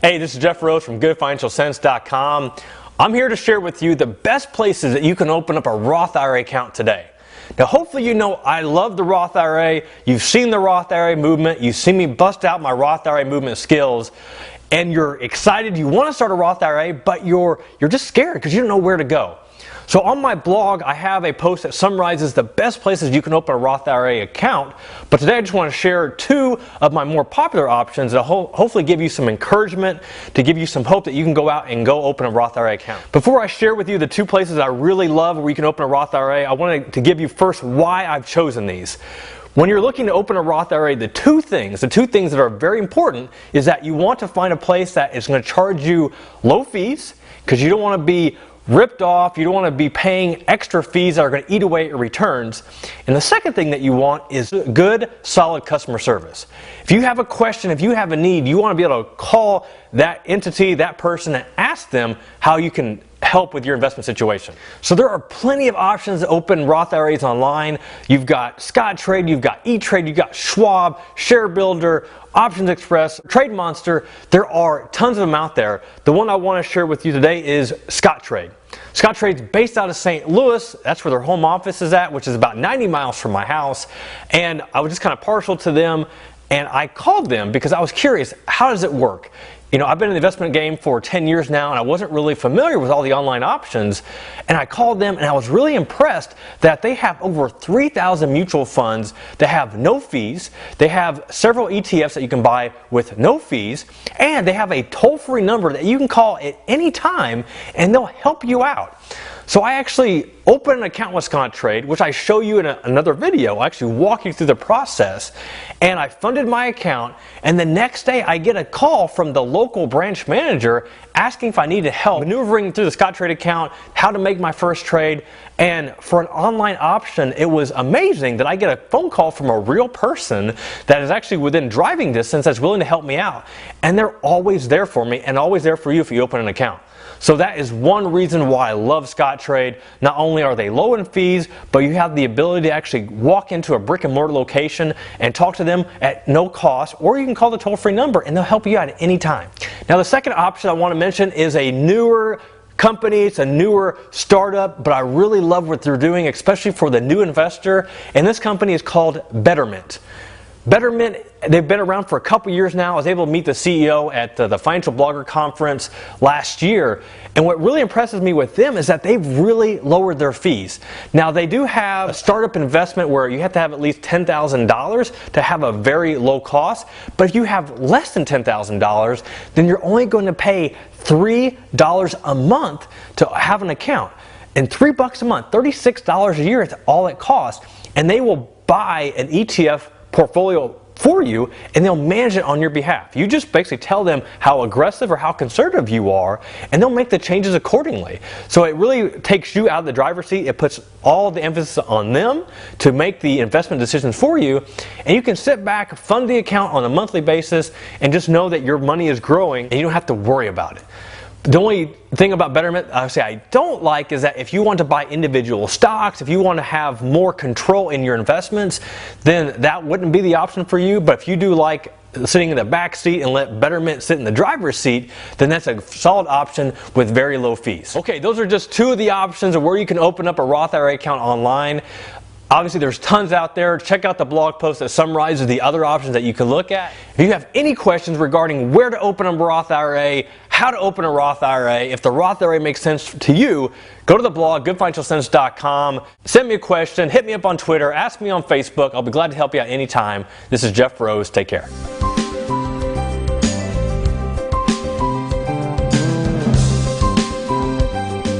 Hey, this is Jeff Roth from GoodFinancialSense.com. I'm here to share with you the best places that you can open up a Roth IRA account today. Now, hopefully you know I love the Roth IRA. You've seen the Roth IRA movement. You've seen me bust out my Roth IRA movement skills. And you're excited. You want to start a Roth IRA, but you're just scared because you don't know where to go. So on my blog, I have a post that summarizes the best places you can open a Roth IRA account. But today I just want to share two of my more popular options that hopefully give you some encouragement, to give you some hope that you can go out and go open a Roth IRA account. Before I share with you the two places I really love where you can open a Roth IRA, I wanted to give you first why I've chosen these. When you're looking to open a Roth IRA, the two things that are very important is that you want to find a place that is going to charge you low fees, because you don't want to be ripped off, you don't want to be paying extra fees that are going to eat away at your returns. And the second thing that you want is good, solid customer service. If you have a question, if you have a need, you want to be able to call that entity, that person, and ask them how you can help with your investment situation. So there are plenty of options to open Roth IRAs online. You've got Scottrade, you've got E-Trade, you've got Schwab, ShareBuilder, Options Express, Trade Monster. There are tons of them out there. The one I want to share with you today is Scottrade. Scottrade's based out of St. Louis. That's where their home office is at, which is about 90 miles from my house. And I was just kind of partial to them. And I called them because I was curious, how does it work? You know, I've been in the investment game for 10 years now, and I wasn't really familiar with all the online options. And I called them, and I was really impressed that they have over 3,000 mutual funds that have no fees. They have several ETFs that you can buy with no fees. And they have a toll-free number that you can call at any time, and they'll help you out. So I actually opened an account with Scottrade, which I show you in another video. I actually walk you through the process, and I funded my account, and the next day I get a call from the local branch manager asking if I needed help maneuvering through the Scottrade account, how to make my first trade. And for an online option, it was amazing that I get a phone call from a real person that is actually within driving distance that's willing to help me out. And they're always there for me and always there for you if you open an account. So that is one reason why I love Scottrade. Not only are they low in fees, but you have the ability to actually walk into a brick and mortar location and talk to them at no cost, or you can call the toll-free number and they'll help you out at any time. Now, the second option I want to mention is a newer company. It's a newer startup, but I really love what they're doing, especially for the new investor. And this company is called Betterment. Betterment, they've been around for a couple years now. I was able to meet the CEO at the Financial Blogger Conference last year. And what really impresses me with them is that they've really lowered their fees. Now, they do have a startup investment where you have to have at least $10,000 to have a very low cost. But if you have less than $10,000, then you're only going to pay $3 a month to have an account. And $3 a month, $36 a year is all it costs. And they will buy an ETF portfolio for you, and they'll manage it on your behalf. You just basically tell them how aggressive or how conservative you are, and they'll make the changes accordingly. So it really takes you out of the driver's seat. It puts all the emphasis on them to make the investment decisions for you, and you can sit back, fund the account on a monthly basis, and just know that your money is growing, and you don't have to worry about it. The only thing about Betterment I don't like is that if you want to buy individual stocks, if you want to have more control in your investments, then that wouldn't be the option for you. But if you do like sitting in the back seat and let Betterment sit in the driver's seat, then that's a solid option with very low fees. Okay, those are just two of the options of where you can open up a Roth IRA account online. Obviously, there's tons out there. Check out the blog post that summarizes the other options that you can look at. If you have any questions regarding where to open a Roth IRA, how to open a Roth IRA, if the Roth IRA makes sense to you, go to the blog, GoodFinancialSense.com. Send me a question, hit me up on Twitter, ask me on Facebook. I'll be glad to help you out anytime. This is Jeff Rose. Take care.